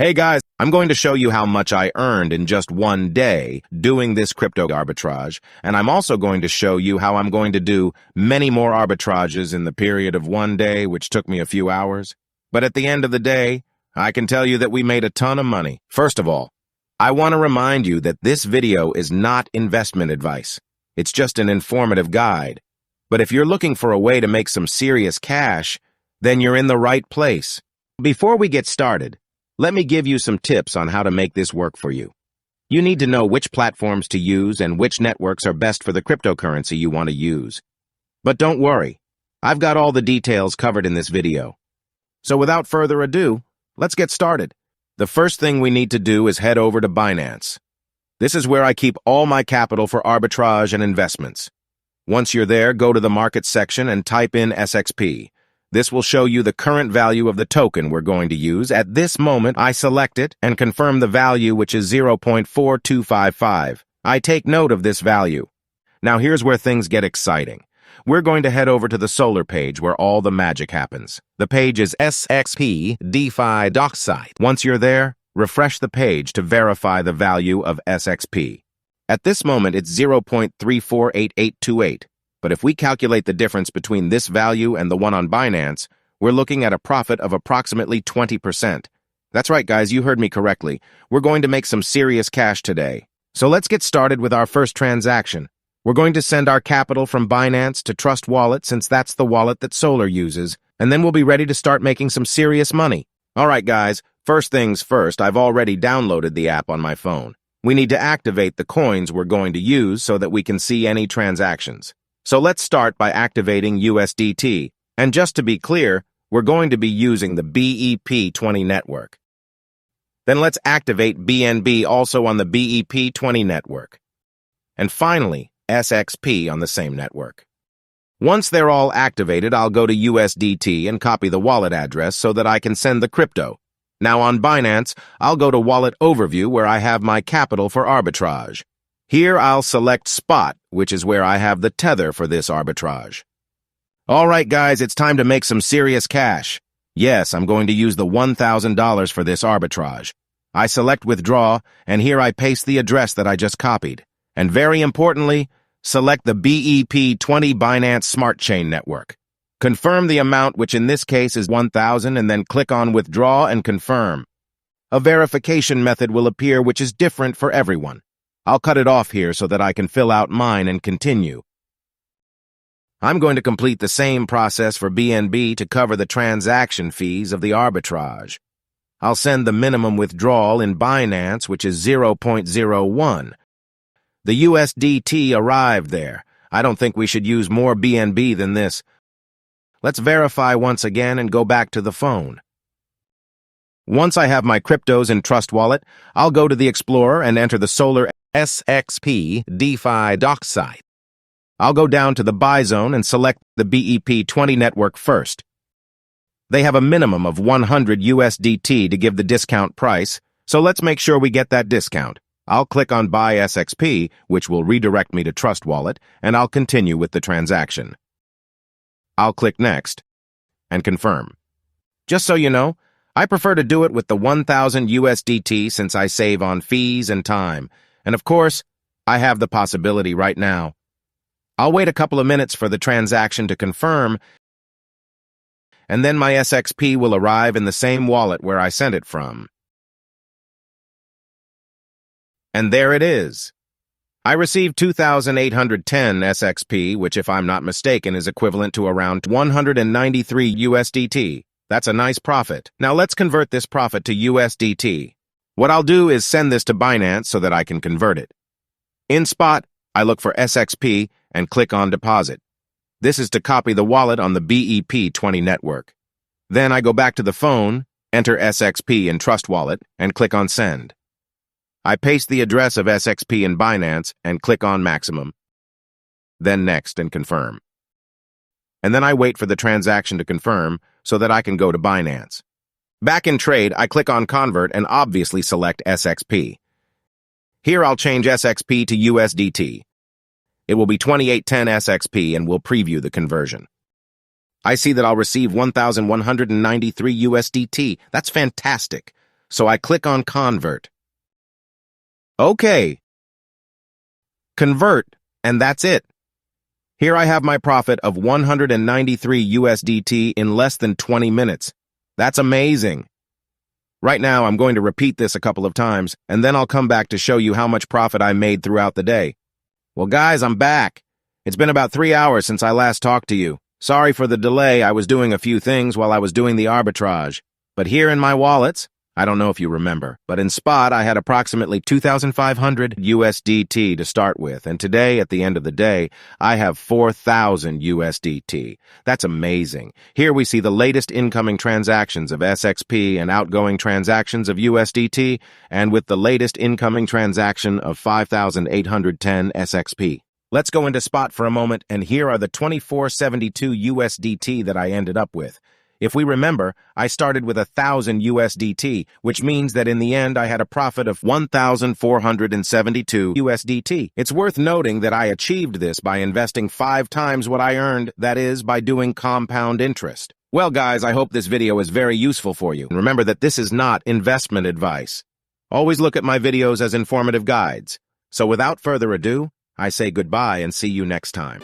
Hey guys, I'm going to show you how much I earned in just one day doing this crypto arbitrage, and I'm also going to show you how I'm going to do many more arbitrages in the period of one day, which took me a few hours. But at the end of the day, I can tell you that we made a ton of money. First of all, I want to remind you that this video is not investment advice. It's just an informative guide. But if you're looking for a way to make some serious cash, then you're in the right place. Before we get started, let me give you some tips on how to make this work for you. You need to know which platforms to use and which networks are best for the cryptocurrency you want to use. But don't worry, I've got all the details covered in this video. So without further ado, let's get started. The first thing we need to do is head over to Binance. This is where I keep all my capital for arbitrage and investments. Once you're there, go to the markets section and type in SXP. This will show you the current value of the token we're going to use. At this moment, I select it and confirm the value, which is 0.4255. I take note of this value. Now here's where things get exciting. We're going to head over to the Solar page where all the magic happens. The page is SXP DeFi doc site. Once you're there, refresh the page to verify the value of SXP. At this moment, it's 0.348828. But if we calculate the difference between this value and the one on Binance, we're looking at a profit of approximately 20%. That's right, guys, you heard me correctly. We're going to make some serious cash today. So let's get started with our first transaction. We're going to send our capital from Binance to Trust Wallet, since that's the wallet that Solar uses, and then we'll be ready to start making some serious money. All right, guys, first things first, I've already downloaded the app on my phone. We need to activate the coins we're going to use so that we can see any transactions. So let's start by activating USDT, and just to be clear, we're going to be using the BEP20 network. Then let's activate BNB also on the BEP20 network. And finally, SXP on the same network. Once they're all activated, I'll go to USDT and copy the wallet address so that I can send the crypto. Now on Binance, I'll go to Wallet Overview where I have my capital for arbitrage. Here I'll select Spot, which is where I have the tether for this arbitrage. All right, guys, it's time to make some serious cash. Yes, I'm going to use the $1,000 for this arbitrage. I select Withdraw, and here I paste the address that I just copied. And very importantly, select the BEP20 Binance Smart Chain Network. Confirm the amount, which in this case is 1,000, and then click on Withdraw and Confirm. A verification method will appear which is different for everyone. I'll cut it off here so that I can fill out mine and continue. I'm going to complete the same process for BNB to cover the transaction fees of the arbitrage. I'll send the minimum withdrawal in Binance, which is 0.01. The USDT arrived there. I don't think we should use more BNB than this. Let's verify once again and go back to the phone. Once I have my cryptos in Trust Wallet, I'll go to the Explorer and enter the Solar SXP DeFi doc site. I'll go down to the buy zone and select the BEP20 network first. They have a minimum of 100 USDT to give the discount price, so let's make sure we get that discount. I'll click on Buy SXP, which will redirect me to Trust Wallet, and I'll continue with the transaction. I'll click Next and confirm. Just so you know, I prefer to do it with the 1,000 USDT since I save on fees and time. And of course, I have the possibility right now. I'll wait a couple of minutes for the transaction to confirm, and then my SXP will arrive in the same wallet where I sent it from. And there it is. I received 2,810 SXP, which if I'm not mistaken is equivalent to around 193 USDT. That's a nice profit. Now let's convert this profit to USDT. What I'll do is send this to Binance so that I can convert it. In Spot, I look for SXP and click on Deposit. This is to copy the wallet on the BEP20 network. Then I go back to the phone, enter SXP in Trust Wallet, and click on Send. I paste the address of SXP in Binance and click on Maximum. Then Next and Confirm. And then I wait for the transaction to confirm so that I can go to Binance. Back in trade, I click on Convert and obviously select SXP. Here I'll change SXP to USDT. It will be 2810 SXP and we'll preview the conversion. I see that I'll receive 1,193 USDT. That's fantastic. so I click on Convert. Okay. Convert, and that's it. Here I have my profit of 193 USDT in less than 20 minutes. That's amazing. Right now, I'm going to repeat this a couple of times, and then I'll come back to show you how much profit I made throughout the day. Well, guys, I'm back. It's been about 3 hours since I last talked to you. Sorry for the delay. I was doing a few things while I was doing the arbitrage. But here in my wallets, I don't know if you remember, but in spot, I had approximately 2,500 USDT to start with, and today, at the end of the day, I have 4,000 USDT. That's amazing. Here we see the latest incoming transactions of SXP and outgoing transactions of USDT, and with the latest incoming transaction of 5,810 SXP. Let's go into spot for a moment, and here are the 2472 USDT that I ended up with. If we remember, I started with 1,000 USDT, which means that in the end I had a profit of 1,472 USDT. It's worth noting that I achieved this by investing 5 times what I earned, that is, by doing compound interest. Well, guys, I hope this video is very useful for you. And remember that this is not investment advice. Always look at my videos as informative guides. So without further ado, I say goodbye and see you next time.